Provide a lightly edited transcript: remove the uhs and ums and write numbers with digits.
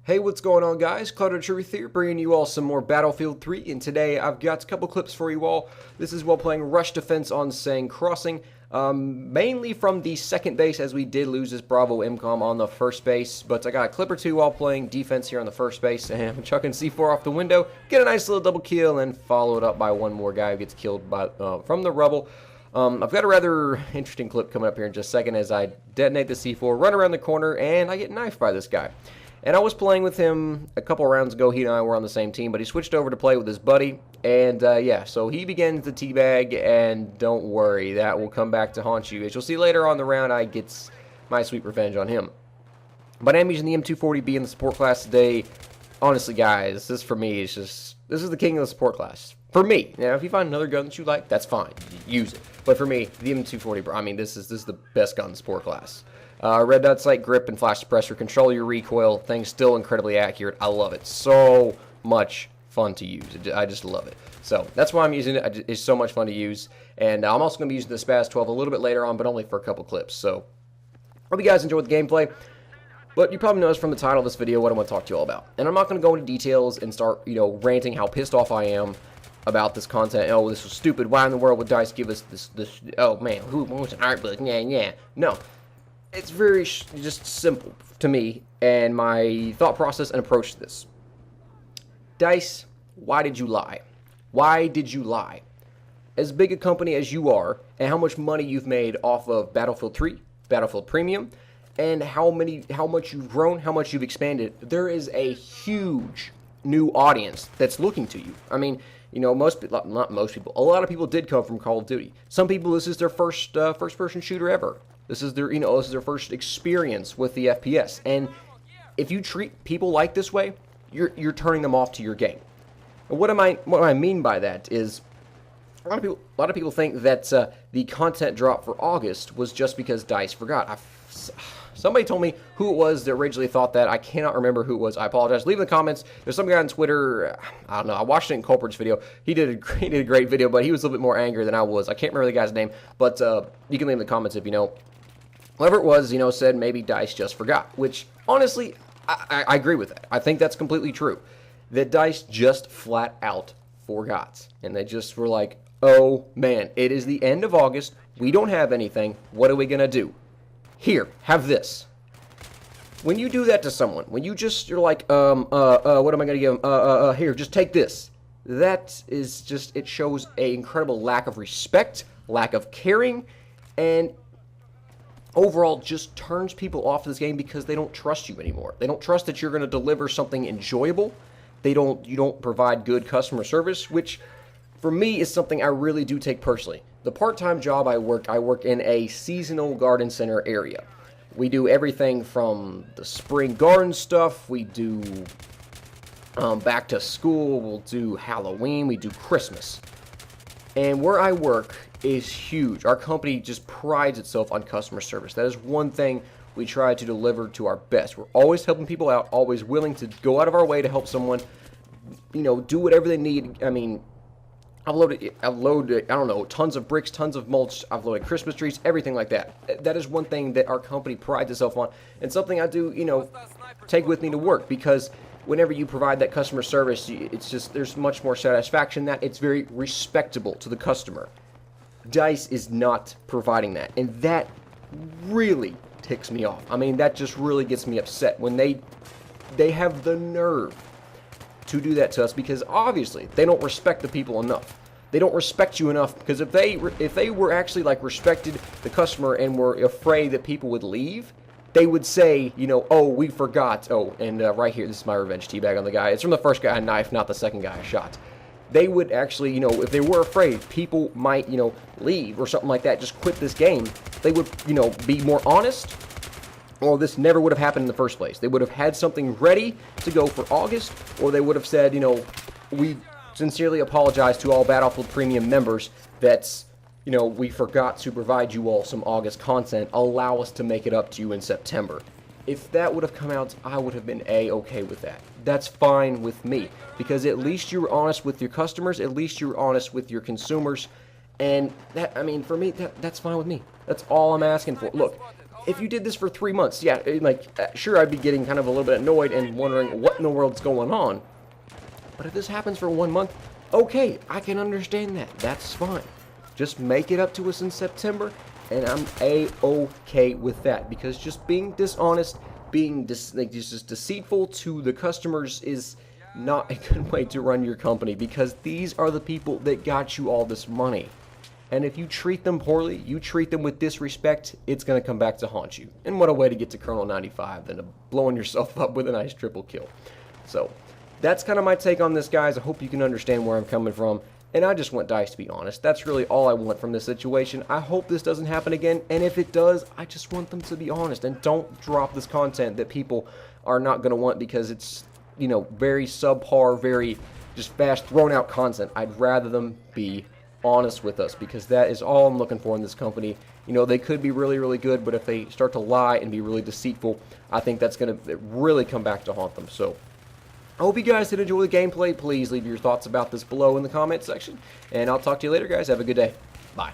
Hey, what's going on, guys? Cloud of Truth here, bringing you all some more Battlefield 3, and today I've got a couple clips for you all. This is while playing Rush Defense on Sang Crossing, mainly from the second base, as we did lose this Bravo MCOM on the first base, but I got a clip or two while playing defense here on the first base, and I'm chucking C4 off the window, get a nice little double kill, and follow it up by one more guy who gets killed by, from the rubble. I've got a rather interesting clip coming up here in just a second as I detonate the C4, run around the corner, and I get knifed by this guy. And I was playing with him a couple rounds ago. He and I were on the same team, but he switched over to play with his buddy. And, yeah, so he begins the teabag, and don't worry, that will come back to haunt you. As you'll see later on the round, I get my sweet revenge on him. But I'm using the M240B in the support class today. Honestly, guys, this for me is just, this is the king of the support class. For me. Now, if you find another gun that you like, that's fine. Use it. But for me, the M240, I mean, this is the best gun in the support class. Red dot sight, grip, and flash suppressor. Control your recoil. Thing's still incredibly accurate. I love it. So much fun to use. I just love it. So that's why I'm using it. It's so much fun to use. And I'm also going to be using the Spaz 12 a little bit later on, but only for a couple clips. So hope you guys enjoyed the gameplay. But you probably noticed from the title of this video what I'm going to talk to you all about. And I'm not going to go into details and start, ranting how pissed off I am about this content. Oh, this was stupid. Why in the world would DICE give us this? Oh, man, who wants an art book? Yeah. No. It's very just simple to me and my thought process and approach to this. DICE, why did you lie? Why did you lie? As big a company as you are, and how much money you've made off of Battlefield 3, Battlefield Premium, and how much you've grown, how much you've expanded, there is a huge new audience that's looking to you. I mean, not most people. A lot of people did come from Call of Duty. Some people, this is their first-person shooter ever. This is their first experience with the FPS. And if you treat people like this way, you're turning them off to your game. And what I mean by that is, a lot of people think that the content drop for August was just because DICE forgot. Somebody told me who it was that originally thought that. I cannot remember who it was. I apologize. Leave in the comments. There's some guy on Twitter. I don't know. I watched it in Culpert's video. He did a great video, but he was a little bit more angry than I was. I can't remember the guy's name, but you can leave in the comments if you know. Whoever it was, said maybe DICE just forgot, which, honestly, I agree with that. I think that's completely true. That DICE just flat out forgot. And they just were like, oh, man, it is the end of August. We don't have anything. What are we going to do? Here, have this. When you do that to someone, when you're like, what am I going to give them? Here, just take this. That is just, it shows an incredible lack of respect, lack of caring, and overall just turns people off this game because they don't trust you anymore. They don't trust that you're going to deliver something enjoyable. You don't provide good customer service, which for me is something I really do take personally. The part-time job I work in a seasonal garden center area. We do everything from the spring garden stuff, we do back to school, we'll do Halloween, we do Christmas. And where I work is huge. Our company just prides itself on customer service. That is one thing we try to deliver to our best. We're always helping people out, always willing to go out of our way to help someone, do whatever they need. I mean, I've loaded, I don't know, tons of bricks, tons of mulch. I've loaded Christmas trees, everything like that. That is one thing that our company prides itself on, and something I do, take with me to work, because whenever you provide that customer service, it's just, there's much more satisfaction that it's very respectable to the customer. DICE is not providing that, and that really ticks me off. I mean, that just really gets me upset when they have the nerve to do that to us, because obviously they don't respect the people enough. They don't respect you enough, because if they were actually respected the customer and were afraid that people would leave, they would say, oh, we forgot. Oh, and right here, this is my revenge teabag on the guy. It's from the first guy I knifed, not the second guy I shot. They would actually, if they were afraid people might, leave or something like that, just quit this game, they would, be more honest, or this never would have happened in the first place. They would have had something ready to go for August, or they would have said, we sincerely apologize to all Battlefield Premium members that, we forgot to provide you all some August content. Allow us to make it up to you in September. If that would have come out, I would have been A-okay with that. That's fine with me, because at least you're honest with your customers, at least you're honest with your consumers, and that, I mean, for me, that's fine with me. That's all I'm asking for. Look, if you did this for 3 months, yeah, sure, I'd be getting kind of a little bit annoyed and wondering what in the world's going on. But if this happens for 1 month, okay, I can understand that. That's fine. Just make it up to us in September, and I'm A-okay with that. Because just being dishonest, being just deceitful to the customers is not a good way to run your company. Because these are the people that got you all this money. And if you treat them poorly, you treat them with disrespect, it's going to come back to haunt you. And what a way to get to Colonel 95 than to blowing yourself up with a nice triple kill. So, that's kind of my take on this, guys. I hope you can understand where I'm coming from. And I just want DICE to be honest. That's really all I want from this situation. I hope this doesn't happen again. And if it does, I just want them to be honest. And don't drop this content that people are not going to want because it's, you know, very subpar, very just fast, thrown out content. I'd rather them be honest with us because that is all I'm looking for in this company. You know, they could be really, really good, but if they start to lie and be really deceitful, I think that's going to really come back to haunt them. So, I hope you guys did enjoy the gameplay. Please leave your thoughts about this below in the comment section, and I'll talk to you later, guys. Have a good day. Bye.